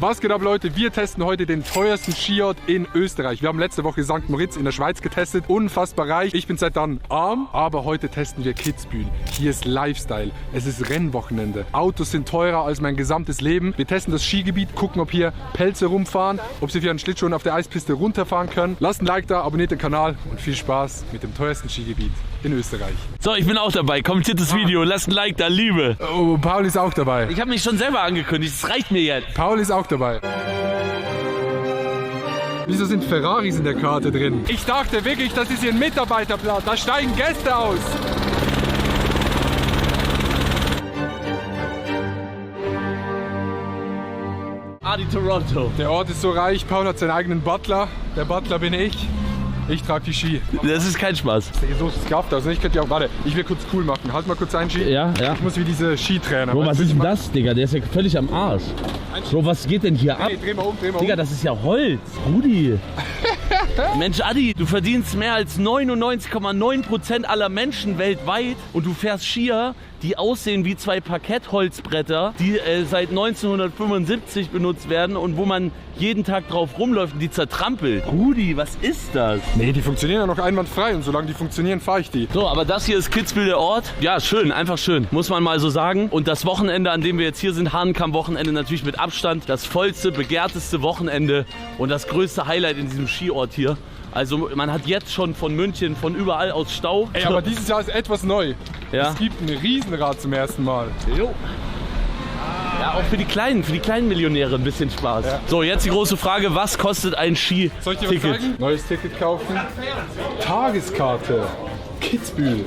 Was geht ab, Leute? Wir testen heute den teuersten Skiort in Österreich. Wir haben letzte Woche St. Moritz in der Schweiz getestet. Unfassbar reich. Ich bin seit dann arm, aber heute testen wir Kitzbühel. Hier ist Lifestyle. Es ist Rennwochenende. Autos sind teurer als mein gesamtes Leben. Wir testen das Skigebiet, gucken, ob hier Pelze rumfahren, ob sie für einen Schlittschuh auf der Eispiste runterfahren können. Lasst ein Like da, abonniert den Kanal und viel Spaß mit dem teuersten Skigebiet in Österreich. So, ich bin auch dabei. Kommentiert das Video, lasst ein Like da, Liebe. Oh, Paul ist auch dabei. Ich habe mich schon selber angekündigt, es reicht mir jetzt. Paul ist auch dabei. Wieso sind Ferraris in der Karte drin? Ich dachte wirklich, das ist hier ein Mitarbeiterplatz. Da steigen Gäste aus. Adi Toronto. Der Ort ist so reich, Paul hat seinen eigenen Butler. Der Butler bin ich. Ich trage die Ski. Das ist kein Spaß. So scuffed aus. Ich könnte ja auch, warte, ich will kurz cool machen. Halt mal kurz einen Ski. Ja. Ich muss wie diese Skitrainer. Bro, was ist denn das, Digga? Der ist ja völlig am Arsch. Bro, was geht denn hier ab? Hey, dreh mal um. Digga, das ist ja Holz. Rudi. Mensch, Adi, du verdienst mehr als 99,9% aller Menschen weltweit und du fährst Skier, die aussehen wie zwei Parkettholzbretter, die seit 1975 benutzt werden und wo man jeden Tag drauf rumläuft und die zertrampelt. Rudi, was ist das? Nee, die funktionieren ja noch einwandfrei und solange die funktionieren, fahre ich die. So, aber das hier ist Kitzbühel, der Ort. Ja, schön, einfach schön, muss man mal so sagen. Und das Wochenende, an dem wir jetzt hier sind, Hahnenkamm-Wochenende, natürlich mit Abstand das vollste, begehrteste Wochenende und das größte Highlight in diesem Skiort hier. Also man hat jetzt schon von München, von überall aus Stau. Ey, aber dieses Jahr ist etwas neu. Ja. Es gibt ein Riesenrad zum ersten Mal. Jo. Ja, auch für die kleinen Millionäre ein bisschen Spaß. Ja. So, jetzt die große Frage, was kostet ein Ski-Ticket? Soll ich dir was sagen? Neues Ticket kaufen. Tageskarte. Kitzbühel.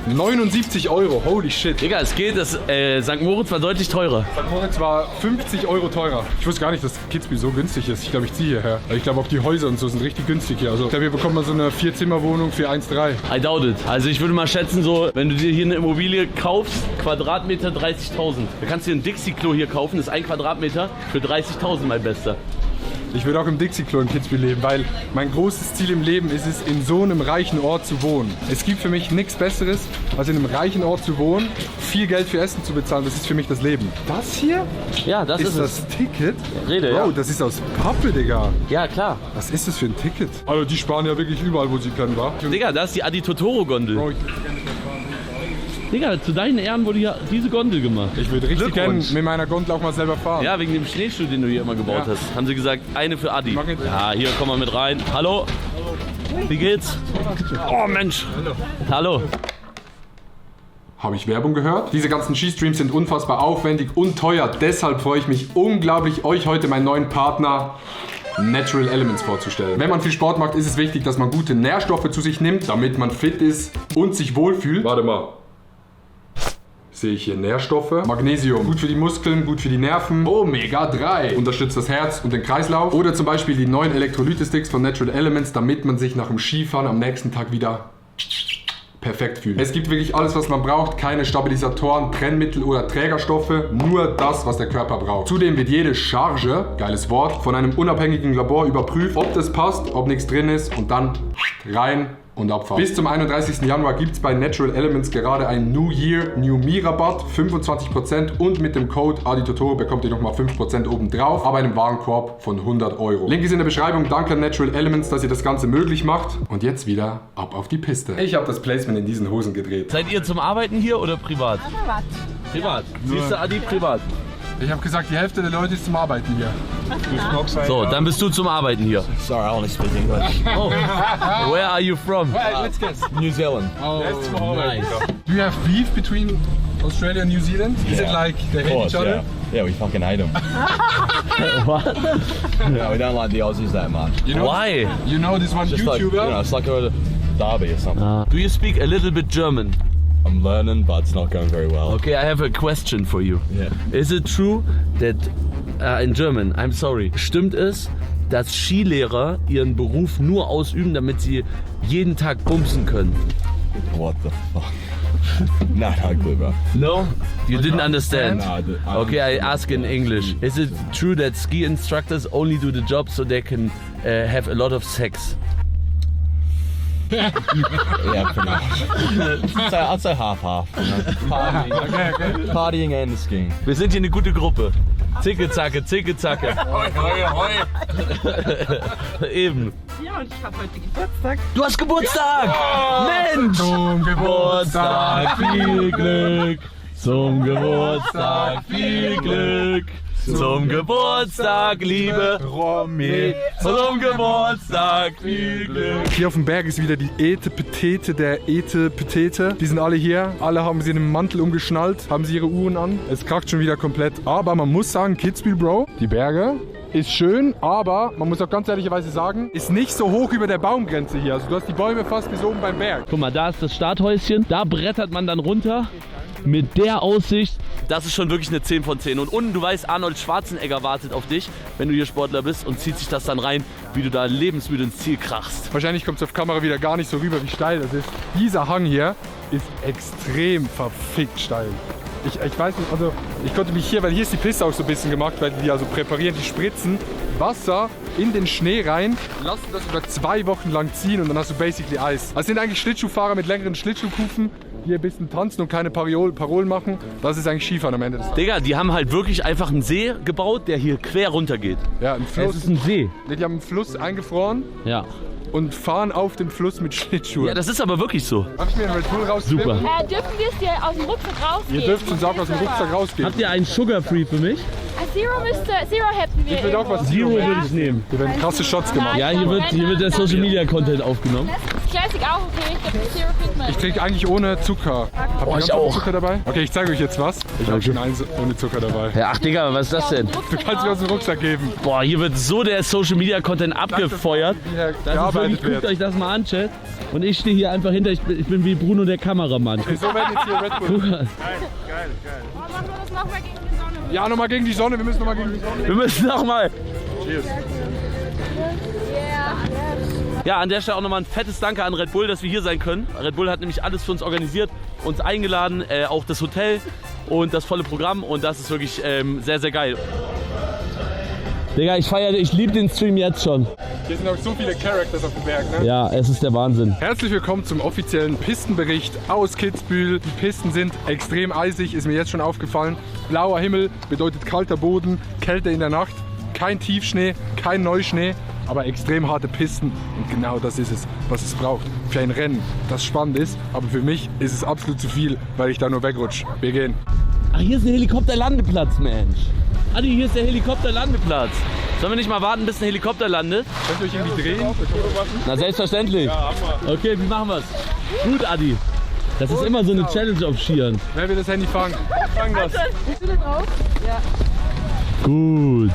79 €, holy shit. Digga, es geht, das St. Moritz war deutlich teurer. St. Moritz war 50 € teurer. Ich wusste gar nicht, dass Kitzbühel so günstig ist. Ich glaube, ich ziehe hierher. Ich glaube, auch die Häuser und so sind richtig günstig hier. Also, ich glaube, hier bekommt man so eine 4-Zimmer-Wohnung für 1,3. I doubt it. Also ich würde mal schätzen, so, wenn du dir hier eine Immobilie kaufst, Quadratmeter 30.000. Da kannst du dir ein Dixie-Klo hier kaufen, das ist 1 Quadratmeter für 30.000, mein Bester. Ich würde auch im Dixie-Klo in Kitzbühel leben, weil mein großes Ziel im Leben ist es, in so einem reichen Ort zu wohnen. Es gibt für mich nichts Besseres, als in einem reichen Ort zu wohnen, viel Geld für Essen zu bezahlen. Das ist für mich das Leben. Das hier Ja, das ist es. das Ticket? Rede, Bro, ja. das ist aus Pappe, Digga. Ja, klar. Was ist das für ein Ticket? Also die sparen ja wirklich überall, wo sie können, wa? Digga, da ist die Adi Totoro-Gondel. Bro, Digga, zu deinen Ehren wurde hier diese Gondel gemacht. ich würde richtig gerne Glückwunsch. mit meiner Gondel auch mal selber fahren. Ja, wegen dem Schneeschuh, den du hier immer gebaut Ja. hast. Haben sie gesagt, eine für Adi. Mach ich. Ja, hier, komm mal mit rein. Hallo. Wie geht's? Oh, Mensch. Hallo. Habe ich Werbung gehört? Diese ganzen Skistreams sind unfassbar aufwendig und teuer. Deshalb freue ich mich unglaublich, euch heute meinen neuen Partner Natural Elements vorzustellen. Wenn man viel Sport macht, ist es wichtig, dass man gute Nährstoffe zu sich nimmt, damit man fit ist und sich wohlfühlt. Warte mal. Sehe ich hier Nährstoffe. Magnesium, gut für die Muskeln, gut für die Nerven. Omega-3, unterstützt das Herz und den Kreislauf. Oder zum Beispiel die neuen Elektrolyte-Sticks von Natural Elements, damit man sich nach dem Skifahren am nächsten Tag wieder perfekt fühlt. Es gibt wirklich alles, was man braucht. Keine Stabilisatoren, Trennmittel oder Trägerstoffe. Nur das, was der Körper braucht. Zudem wird jede Charge, geiles Wort, von einem unabhängigen Labor überprüft, ob das passt, ob nichts drin ist und dann rein und abfahren. Bis zum 31. Januar gibt es bei Natural Elements gerade einen New Year, New Me Rabatt, 25% und mit dem Code ADITOTORO bekommt ihr nochmal 5% oben drauf, aber einem Warenkorb von 100 €. Link ist in der Beschreibung. Danke an Natural Elements, dass ihr das Ganze möglich macht. Und jetzt wieder ab auf die Piste. Ich habe das Placement in diesen Hosen gedreht. Seid ihr zum Arbeiten hier oder privat? Privat. Privat. Siehst du, Adi, privat. Ich habe gesagt, die Hälfte der Leute ist zum Arbeiten hier. So, dann bist du zum Arbeiten hier. Sorry, I only speak English. Oh. Where are you from? Let's guess. New Zealand. Oh, Nice. Do you have beef between Australia and New Zealand? Is it Yeah. like they Of hate course, each other? yeah. Yeah, we fucking hate them. What? Yeah, we don't like the Aussies that much. You know, Why? You know this one Just like, you YouTuber? know, it's like a derby or something. Do you speak a little bit German? I'm learning, but it's not going very well. Okay, I have a question for you. Yeah. Is it true that in German, I'm sorry, stimmt es, dass Skilehrer ihren Beruf nur ausüben, damit sie jeden Tag bumsen können? What the fuck? Nah, no clue, bro. No? You didn't understand? No, I Okay, I ask in English. Is it true that ski instructors only do the job so they can have a lot of sex? Yeah, pretty much. I'd say half-half. Partying and skiing. Wir sind hier eine gute Gruppe. Zicke, zacke, zicke, zacke. Eben. Ja, und ich hab heute Geburtstag. Du hast Geburtstag! Mensch! Zum Geburtstag viel Glück. Zum Geburtstag viel Glück. Zum Geburtstag, liebe Romy. Zum Geburtstag viel Glück. Hier auf dem Berg ist wieder die Etepetete der Etepetete. Die sind alle hier. Alle haben sie einen Mantel umgeschnallt, haben sie ihre Uhren an. Es kracht schon wieder komplett. Aber man muss sagen, Kitzbühel, Bro, die Berge ist schön, aber man muss auch ganz ehrlicherweise sagen, ist nicht so hoch über der Baumgrenze hier. Also du hast die Bäume fast bis oben beim Berg. Guck mal, da ist das Starthäuschen. Da brettert man dann runter. Mit der Aussicht. Das ist schon wirklich eine 10 von 10. Und unten, du weißt, Arnold Schwarzenegger wartet auf dich, wenn du hier Sportler bist und zieht sich das dann rein, wie du da lebensmüde ins Ziel krachst. Wahrscheinlich kommt es auf Kamera wieder gar nicht so rüber, wie steil das ist. Dieser Hang hier ist extrem verfickt steil. Ich weiß nicht, also ich konnte mich hier, weil hier ist die Piste auch so ein bisschen gemacht, weil die also präparieren, die spritzen Wasser in den Schnee rein, lassen das über 2 Wochen lang ziehen und dann hast du basically Eis. Also sind eigentlich Schlittschuhfahrer mit längeren Schlittschuhkufen, hier ein bisschen tanzen und keine Parolen machen. Das ist eigentlich Skifahren am Ende des Tages. Digga, die haben halt wirklich einfach einen See gebaut, der hier quer runter geht. Ja, ein Fluss. Es ist ein See. Die haben einen Fluss eingefroren Ja. und fahren auf dem Fluss mit Schlittschuhen. Ja, das ist aber wirklich so. Darf ich mir einen Red Bull rausnehmen? Super. Dürfen wir es dir aus dem Rucksack rausgeben? Ihr dürft uns auch aus dem Rucksack rausgehen. Habt ihr einen Sugar Free für mich? Zero hätten wir. Ich will auch was Zero Zero. würde ich nehmen. Hier werden krasse Shots gemacht. Ja, hier wird der Social Media Content aufgenommen. Classic auch okay. Ich glaube, Zero kriegt man. Ich trinke eigentlich ohne Zucker. Habt ihr ganz ohne Zucker dabei? Okay, ich zeige euch jetzt was. Ich habe schon eins ohne Zucker dabei. Ja, ach Digga, was ist das denn? Du kannst mir aus dem Rucksack geben. Boah, hier wird so der Social Media Content abgefeuert. Wie hier Das ist wirklich, gearbeitet guckt wird. euch das mal an, Chat. Und ich stehe hier einfach hinter, ich bin wie Bruno der Kameramann. Okay, so werden jetzt hier Red Bull. Machen wir das nochmal gegen die Sonne. Ja, nochmal gegen die Sonne. Wir müssen nochmal gegen die Sonne. Wir müssen nochmal. Cheers. Ja, an der Stelle auch nochmal ein fettes Danke an Red Bull, dass wir hier sein können. Red Bull hat nämlich alles für uns organisiert, uns eingeladen, auch das Hotel und das volle Programm. Und das ist wirklich sehr, sehr geil. Digga, ich liebe den Stream jetzt schon. Hier sind auch so viele Characters auf dem Berg, ne? Ja, es ist der Wahnsinn. Herzlich willkommen zum offiziellen Pistenbericht aus Kitzbühel. Die Pisten sind extrem eisig, ist mir jetzt schon aufgefallen. Blauer Himmel bedeutet kalter Boden, Kälte in der Nacht, kein Tiefschnee, kein Neuschnee, aber extrem harte Pisten. Und genau das ist es, was es braucht für ein Rennen, das spannend ist. Aber für mich ist es absolut zu viel, weil ich da nur wegrutsche. Wir gehen. Ach, hier ist ein Helikopterlandeplatz, Mensch. Adi, hier ist der Helikopterlandeplatz. Sollen wir nicht mal warten, bis ein Helikopter landet? Könnt ihr euch irgendwie drehen? Na, selbstverständlich. Okay, wie machen wir's? Gut, Adi. Das ist immer so eine Challenge auf Skiern. Wer will das Handy fangen? Fang das. Bist du da drauf? Ja. Gut.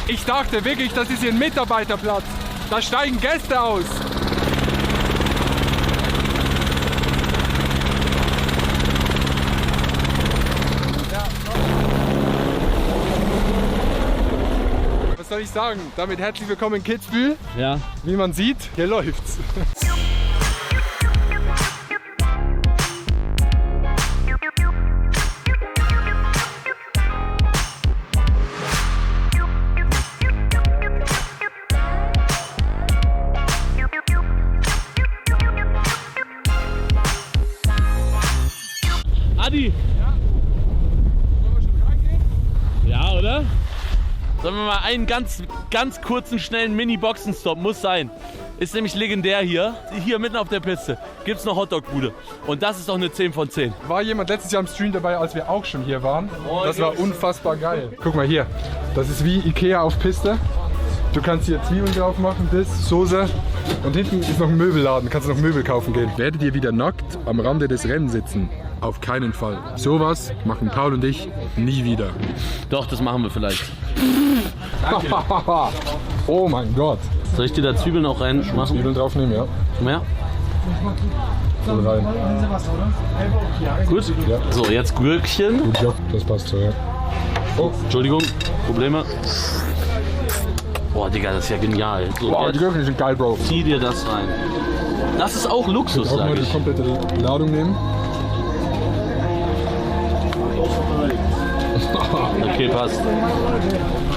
Ich dachte wirklich, das ist hier ein Mitarbeiterplatz. Da steigen Gäste aus. Was soll ich sagen? Damit herzlich willkommen in Kitzbühel. Ja. Wie man sieht, hier läuft's. Adi. Ja, oder? Sollen wir mal einen ganz kurzen, schnellen Mini-Boxenstopp? Muss sein. Ist nämlich legendär hier. Hier mitten auf der Piste gibt's eine Hotdog-Bude. Und das ist doch eine 10 von 10. War jemand letztes Jahr im Stream dabei, als wir auch schon hier waren? Oh, Das war unfassbar geil. Guck mal hier. Das ist wie Ikea auf Piste. Du kannst hier Zwiebeln drauf machen, das, Soße. Und hinten ist noch ein Möbelladen. Kannst du noch Möbel kaufen gehen. Werdet ihr wieder nackt am Rande des Rennens sitzen? Auf keinen Fall. Sowas machen Paul und ich nie wieder. Doch, das machen wir vielleicht. Oh mein Gott. Soll ich dir da Zwiebeln auch reinmachen? Zwiebeln draufnehmen, ja. Mehr? Voll rein. Gut. Ja. So, jetzt Gürkchen. Gut, ja, das passt so, ja. Oh, Entschuldigung, Probleme. Boah, Digga, das ist ja genial. So, wow, die jetzt Gürkchen sind geil, Bro. zieh dir das rein. Das ist auch Luxus, Auch sag mal die ich. komplette Ladung nehmen. Okay, passt.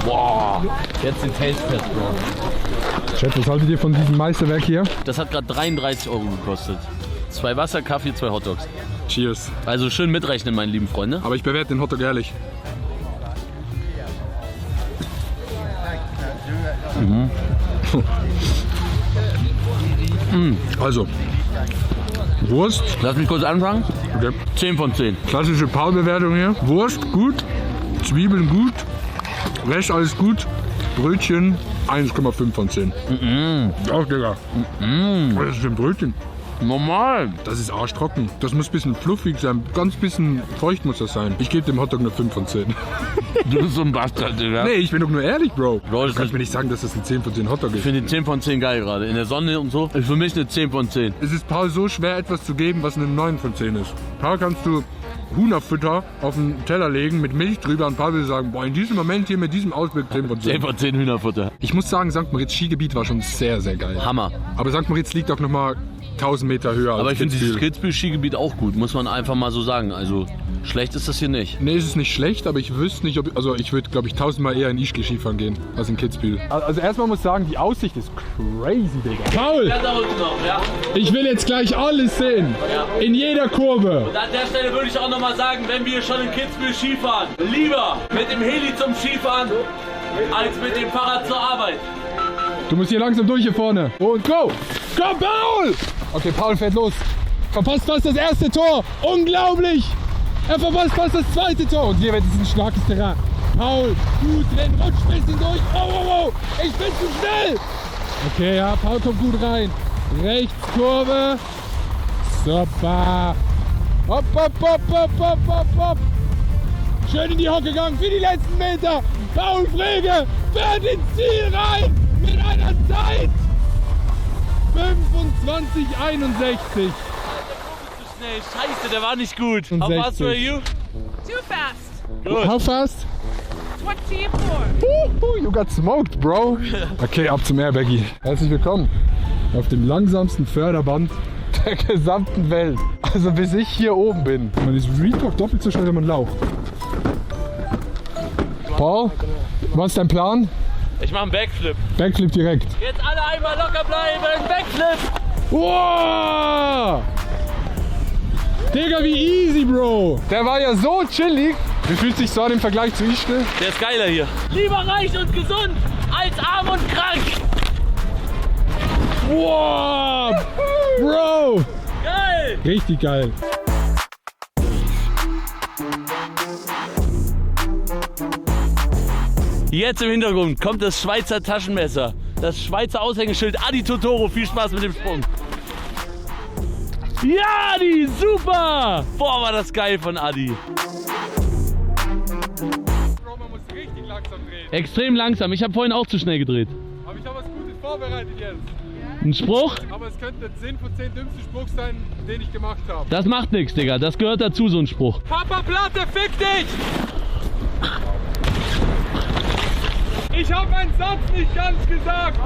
Boah. Jetzt den Taste Test, Bro. Chat, was haltet ihr von diesem Meisterwerk hier? Das hat gerade 33 € gekostet. 2 Wasser, Kaffee, 2 Hotdogs. Cheers. Also schön mitrechnen, meine lieben Freunde. Aber ich bewerte den Hotdog ehrlich. Also, Wurst. Lass mich kurz anfangen. Okay. 10 von 10. Klassische Paul-Bewertung hier. Wurst gut, Zwiebeln gut, Rest alles gut, Brötchen 1,5 von 10. Auch, Digga. Was ist das für ein Brötchen? Normal. Das ist arschtrocken. Das muss ein bisschen fluffig sein. Ganz bisschen feucht muss das sein. Ich gebe dem Hotdog eine 5 von 10. Du bist so ein Bastard, Digga. Nee, ich bin doch nur ehrlich, Bro. Bro, Du kannst mir nicht sagen, dass das ein 10 von 10 Hotdog Ich ist. finde den 10 von 10 geil gerade. In der Sonne und so. Ist für mich eine 10 von 10. Es ist Paul so schwer, etwas zu geben, was eine 9 von 10 ist. Paul kannst du Hühnerfutter auf den Teller legen mit Milch drüber und Paul würde sagen, boah, in diesem Moment hier mit diesem Ausblick 10 von 10. 10 von 10 Hühnerfutter. Ich muss sagen, St. Moritz Skigebiet war schon sehr, sehr geil. Hammer. Aber St. Moritz liegt auch nochmal 1000 Meter höher Aber als ich finde dieses Kitzbühel. Kitzbühel-Skigebiet auch gut. Muss man einfach mal so sagen. Also schlecht ist das hier nicht. Nee, es ist nicht schlecht, aber ich wüsste nicht, ob... Also ich würde, glaube ich, 1000-mal eher in Ischgl Skifahren gehen, als in Kitzbühel. Also erstmal muss ich sagen, die Aussicht ist crazy, Digga. Paul, Ja, da unten noch, ja. ich will jetzt gleich alles sehen. In jeder Kurve. Und an der Stelle würde ich auch nochmal sagen, wenn wir schon in Kitzbühel Skifahren, lieber mit dem Heli zum Skifahren, als mit dem Fahrrad zur Arbeit. Du musst hier langsam durch hier vorne. Und go! Komm, Paul! Okay, Paul fährt los. Verpasst fast das erste Tor. Unglaublich! Er verpasst fast das zweite Tor. Und hier wird es ein starkes Terrain. Paul, gut, renn, rutsch ein bisschen durch. Oh, oh, oh! Ich bin zu schnell! Okay, ja, Paul kommt gut rein. Rechts Kurve. Super. Hopp, hopp, hopp, hopp, hopp, hopp, hopp. Schön in die Hocke gegangen für die letzten Meter. Paul Frege fährt ins Ziel rein mit einer Zeit 25,61. Schnell, scheiße, der war nicht gut. How fast were you? Too fast. Gut. How fast? 24. You got smoked, bro. Okay, ab zum Airbaggy. Herzlich willkommen auf dem langsamsten Förderband der gesamten Welt. Also bis ich hier oben bin. Man ist Retalk doppelt so schnell, wenn man lauft. Paul, was ist dein Plan? Ich mach einen Backflip. Backflip direkt. Jetzt alle einmal locker bleiben. Backflip. Wow! Digga, wie easy, Bro. Der war ja so chillig. Wie fühlt sich so an im Vergleich zu Ischgl? Der ist geiler hier. Lieber reich und gesund als arm und krank. Wow! Bro! Geil. Richtig geil. Jetzt im Hintergrund kommt das Schweizer Taschenmesser. Das Schweizer Aushängeschild Adi Totoro. Viel Spaß mit dem Sprung. Ja, Adi, super! Boah, war das geil von Adi. Bro, man muss richtig langsam drehen. Extrem langsam. Ich habe vorhin auch zu schnell gedreht. Aber ich habe was Gutes vorbereitet jetzt. Ein Spruch? Aber es könnte der 10 von 10 dümmste Spruch sein, den ich gemacht habe. Das macht nichts, Digga. Das gehört dazu, so ein Spruch. Papa Platte, fick dich! Ich habe meinen Satz nicht ganz gesagt.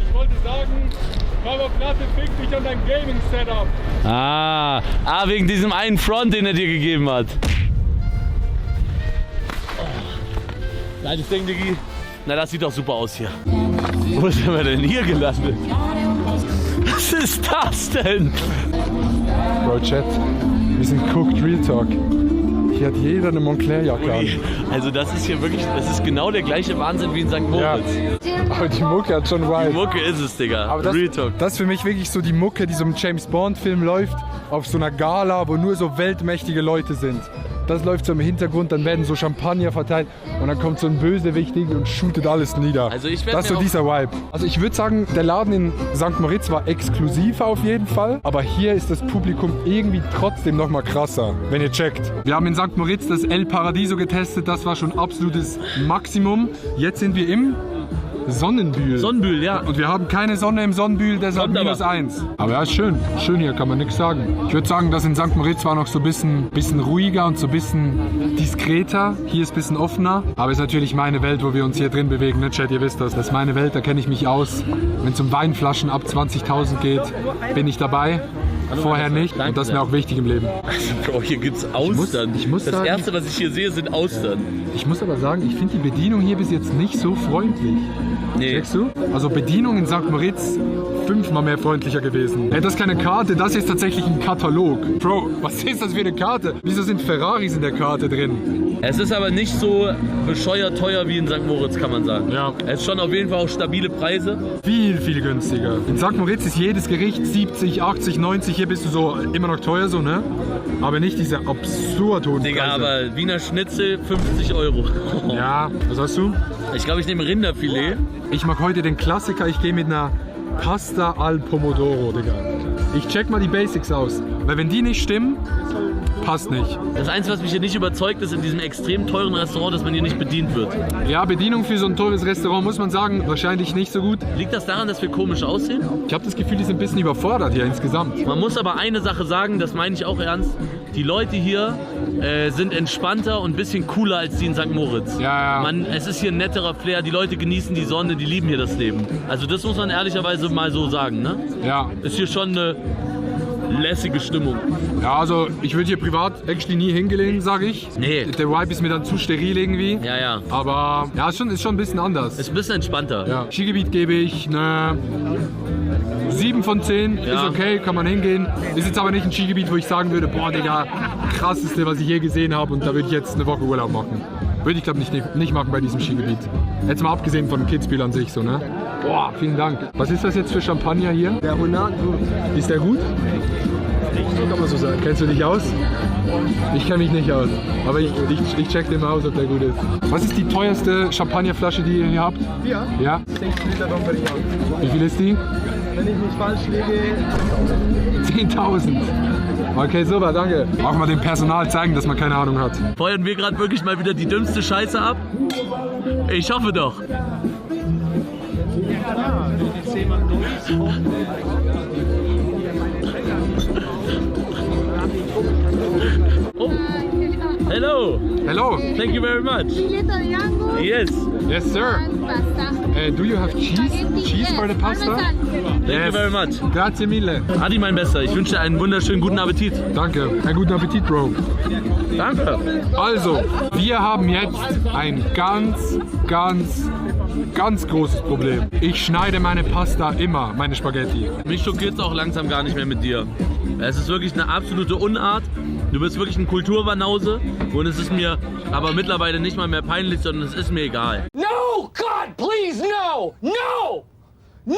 Ich wollte sagen, Papa Platte, fick dich und dein Gaming-Setup. Wegen diesem einen Front, den er dir gegeben hat. Kleines Ding, Diggi. Na, das sieht doch super aus hier. Wo sind wir denn hier gelandet? Was ist das denn? Bro, Chat, wir sind cooked Real Talk. Hier hat jeder eine Moncler-Jacke an. Also das ist hier wirklich, das ist genau der gleiche Wahnsinn wie in St. Moritz. Aber die Mucke hat schon Die Vibe. Mucke ist es, Digga. Aber das, Real Talk. das ist für mich wirklich so die Mucke, die so im James-Bond-Film läuft, auf so einer Gala, wo nur so weltmächtige Leute sind. Das läuft so im Hintergrund, dann werden so Champagner verteilt und dann kommt so ein Bösewicht und shootet alles nieder. Also ich werd das ist mir so auch- dieser Vibe. Also ich würde sagen, der Laden in St. Moritz war exklusiver auf jeden Fall, aber hier ist das Publikum irgendwie trotzdem noch mal krasser, wenn ihr checkt. Wir haben in St. Moritz das El Paradiso getestet, das war schon absolutes Maximum. Jetzt sind wir im Sonnenbühl. Sonnenbühl, ja. Und wir haben keine Sonne im Sonnenbühl, deshalb Kommt aber. -1. Aber ja, ist schön. Schön hier, kann man nichts sagen. Ich würde sagen, das in St. Moritz war noch so ein bisschen ruhiger und so ein bisschen diskreter. Hier ist ein bisschen offener. Aber ist natürlich meine Welt, wo wir uns hier drin bewegen. Ne, Chat, ihr wisst das. Das ist meine Welt, da kenne ich mich aus. Wenn es um Weinflaschen ab 20.000 geht, bin ich dabei. vorher nicht. Danke Und das ist mir sehr. auch wichtig im Leben. Bro, hier gibt's Austern. ich muss das sagen- erste, was ich hier sehe, sind Austern. Ich muss aber sagen, ich finde die Bedienung hier bis jetzt nicht so freundlich. Nee. Checkst du? Also Bedienung in St. Moritz 5-mal mehr freundlicher gewesen. Ey, das ist keine Karte, das ist tatsächlich ein Katalog. Bro, was ist das für eine Karte? Wieso sind Ferraris in der Karte drin? Es ist aber nicht so bescheuert teuer wie in St. Moritz, kann man sagen. Ja. Es ist schon auf jeden Fall auch stabile Preise. Viel, viel günstiger. In St. Moritz ist jedes Gericht 70, 80, 90. Hier bist du so immer noch teuer so, ne? Aber nicht diese absurd hohen Digga, Preise. aber Wiener Schnitzel 50 Euro. Ja, was hast du? Ich glaube, ich nehme Rinderfilet. Ich mag heute den Klassiker. Ich gehe mit einer Pasta al Pomodoro, Digga. Ich check mal die Basics aus. Weil wenn die nicht stimmen, passt nicht. Das Einzige, was mich hier nicht überzeugt, ist in diesem extrem teuren Restaurant, dass man hier nicht bedient wird. Ja, Bedienung für so ein teures Restaurant, muss man sagen, wahrscheinlich nicht so gut. Liegt das daran, dass wir komisch aussehen? Ich habe das Gefühl, die sind ein bisschen überfordert hier insgesamt. Man muss aber eine Sache sagen, das meine ich auch ernst. Die Leute hier sind entspannter und ein bisschen cooler als die in St. Moritz. Ja, ja. Es ist hier ein netterer Flair, die Leute genießen die Sonne, die lieben hier das Leben. Also das muss man ehrlicherweise mal so sagen, ne? Ja. Ist hier schon eine lässige Stimmung. Ja, also ich würde hier privat actually nie hingelegen, sage ich. Nee. Der Vibe ist mir dann zu steril irgendwie. Ja, ja. Aber ja, ist schon ein bisschen anders. Ist ein bisschen entspannter. Ja. Skigebiet gebe ich eine 7 von 10. Ja. Ist okay, kann man hingehen. Ist jetzt aber nicht ein Skigebiet, wo ich sagen würde, boah Digga, krasseste, was ich je gesehen habe und da würde ich jetzt eine Woche Urlaub machen. Würde ich glaube nicht machen bei diesem Skigebiet. Jetzt mal abgesehen von Kitzbühel an sich so, ne? Boah, vielen Dank. Was ist das jetzt für Champagner hier? Der Monat gut. Ist der gut? Kann man so sagen. Kennst du dich aus? Ich kenne mich nicht aus. Aber ich check den mal aus, ob der gut ist. Was ist die teuerste Champagnerflasche, die ihr hier habt? Ja. Ja? 6 Liter Dom Perignon. Wie viel ist die? Wenn ich nicht falsch liege, 10.000. Okay, super, danke. Auch mal dem Personal zeigen, dass man keine Ahnung hat. Feuern wir gerade wirklich mal wieder die dümmste Scheiße ab? Ich hoffe doch. Oh, hello. Hello. Thank you very much. Filetto di angus Yes. Yes, sir. and pasta. Do you have Spaghetti, cheese for the pasta? Parmesan. Thank you very much. Grazie mille. Adi, mein Bester, ich wünsche dir einen wunderschönen guten Appetit. Danke. Einen guten Appetit, Bro. Danke. Also, wir haben jetzt ein ganz großes Problem. Ich schneide meine Pasta immer, meine Spaghetti. Mich schockiert es auch langsam gar nicht mehr mit dir. Es ist wirklich eine absolute Unart. Du bist wirklich ein Kulturbanause und es ist mir aber mittlerweile nicht mal mehr peinlich, sondern es ist mir egal. No! God, please, no! No! No!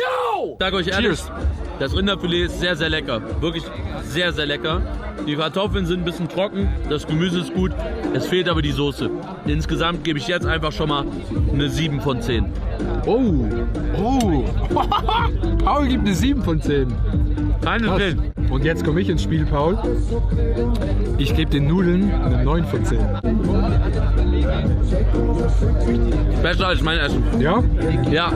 Ich sage euch ehrlich, Cheers. das Rinderfilet ist sehr, sehr lecker. Wirklich sehr, sehr lecker. Die Kartoffeln sind ein bisschen trocken, das Gemüse ist gut, es fehlt aber die Soße. Insgesamt gebe ich jetzt einfach schon mal eine 7 von 10. Oh. Paul gibt eine 7 von 10. Keine Krass. 10. Und jetzt komme ich ins Spiel, Paul. Ich gebe den Nudeln eine 9 von 10. Besser als mein Essen. Ja? Ja.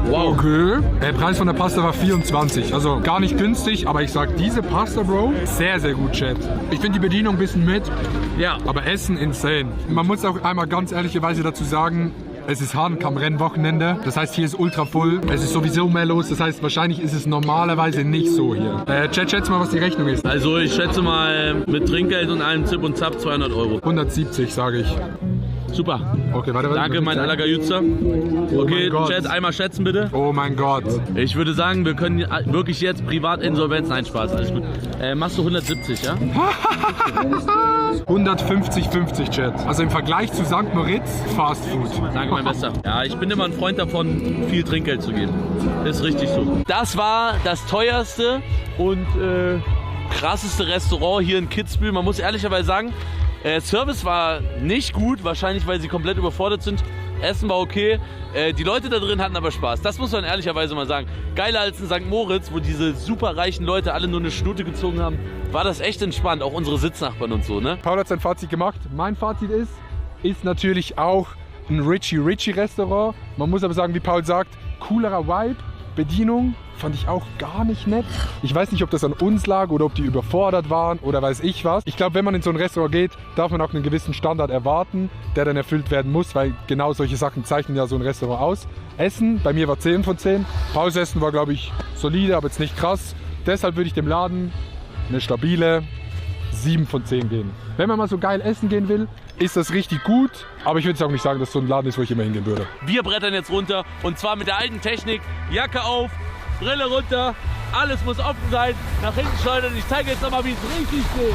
Wow. Okay. Der Preis von der Pasta war 24. Also gar nicht günstig, aber ich sag, diese Pasta, Bro, sehr, sehr gut, Chat. Ich finde die Bedienung ein bisschen mit, Ja. aber Essen insane. Man muss auch einmal ganz ehrlicherweise dazu sagen, es ist Hahnkamm-Rennwochenende. Das heißt, hier ist ultra voll. Es ist sowieso mehr los. Das heißt, wahrscheinlich ist es normalerweise nicht so hier. Chat, schätz mal, was die Rechnung ist. Also ich schätze mal mit Trinkgeld und allem Zip und Zap 200 Euro. 170, sage ich. Super. Okay, warte. Danke, mein Allergajutzer. Okay, mein Gott. Chat, einmal schätzen bitte. Oh mein Gott. Ich würde sagen, wir können wirklich jetzt Privatinsolvenz. Nein, Spaß, alles gut. Machst du 170, ja? 150-50, Chat. Also im Vergleich zu St. Moritz, Fast Food. Danke, mein Bester. Ja, ich bin immer ein Freund davon, viel Trinkgeld zu geben. Ist richtig so. Das war das teuerste und krasseste Restaurant hier in Kitzbühel. Man muss ehrlicherweise sagen, Service war nicht gut, wahrscheinlich weil sie komplett überfordert sind. Essen war okay, die Leute da drin hatten aber Spaß. Das muss man ehrlicherweise mal sagen. Geiler als in St. Moritz, wo diese super reichen Leute alle nur eine Schnute gezogen haben, war das echt entspannt. Auch unsere Sitznachbarn und so, ne? Paul hat sein Fazit gemacht. Mein Fazit ist natürlich auch ein Richie-Restaurant. Man muss aber sagen, wie Paul sagt, coolerer Vibe, Bedienung fand ich auch gar nicht nett. Ich weiß nicht, ob das an uns lag oder ob die überfordert waren oder weiß ich was. Ich glaube, wenn man in so ein Restaurant geht, darf man auch einen gewissen Standard erwarten, der dann erfüllt werden muss, weil genau solche Sachen zeichnen ja so ein Restaurant aus. Essen, bei mir war 10 von 10. Pauls Essen war, glaube ich, solide, aber jetzt nicht krass. Deshalb würde ich dem Laden eine stabile 7 von 10 geben. Wenn man mal so geil essen gehen will, ist das richtig gut. Aber ich würde jetzt auch nicht sagen, dass so ein Laden ist, wo ich immer hingehen würde. Wir brettern jetzt runter und zwar mit der alten Technik. Jacke auf, Brille runter, alles muss offen sein. Nach hinten schleudern. Ich zeige jetzt nochmal, wie es richtig geht.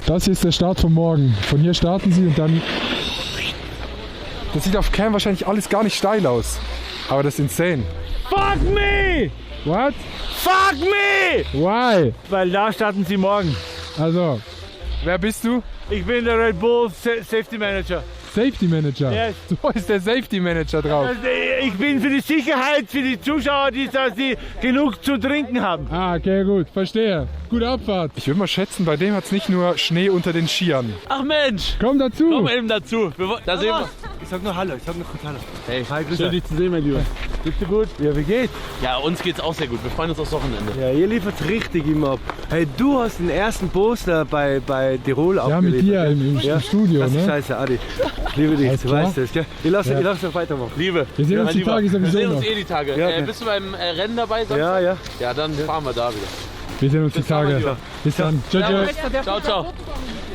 Das hier ist der Start von morgen. Von hier starten sie und dann... Das sieht auf Cam wahrscheinlich alles gar nicht steil aus. Aber das ist insane. Fuck me! What? Fuck me! Why? Weil da starten sie morgen. Also, wer bist du? Ich bin der Red Bull Safety Manager. Safety Manager? Yes. So ist der Safety Manager drauf. Also, ich bin für die Sicherheit, für die Zuschauer, dass sie genug zu trinken haben. Ah, okay, gut. Verstehe. Gute Abfahrt. Ich würde mal schätzen, bei dem hat es nicht nur Schnee unter den Skiern. Ach Mensch, Komm dazu. komm eben dazu. Da sehen wir. Ich sag nur Hallo, ich sag nur kurz Hallo. Hey, Hi, grüß Schön euch. dich zu sehen, mein Lieber. Geht's dir gut? Ja, wie geht's? Ja, uns geht's auch sehr gut. Wir freuen uns aufs Wochenende. Ja, ihr liefert richtig immer ab. Hey, du hast den ersten Poster bei Tirol Ja, mit dir im Studio, das ist ne? scheiße, Adi. Ich liebe dich, Alles du klar? weißt das, gell? Ich lass noch weitermachen. Liebe. Wir sehen uns die Lieber, Tage wir sowieso sehen noch. uns die Tage. Ja, okay. Bist du beim Rennen dabei? Samstag? Ja, ja. Ja, dann fahren wir da wieder. Wir sehen uns die dann, mein Tage. Lieber. Bis dann. Ciao, ciao. Ciao, ciao.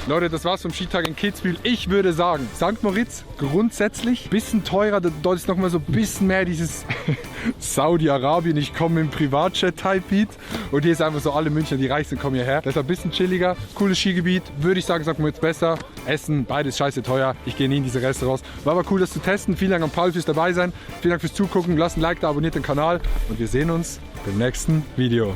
Leute, das war's vom Skitag in Kitzbühel. Ich würde sagen, St. Moritz grundsätzlich ein bisschen teurer. Dort ist nochmal so ein bisschen mehr dieses Saudi-Arabien, ich komme im Privatjet-Type-Beat. Und hier ist einfach so, alle Münchner, die reich sind, kommen hierher. Deshalb ein bisschen chilliger, cooles Skigebiet. Würde ich sagen, St. Moritz besser. Essen, beides scheiße teuer. Ich gehe nie in diese Restaurants. War aber cool, das zu testen. Vielen Dank an Paul fürs dabei sein. Vielen Dank fürs Zugucken. Lasst ein Like da, abonniert den Kanal. Und wir sehen uns beim nächsten Video.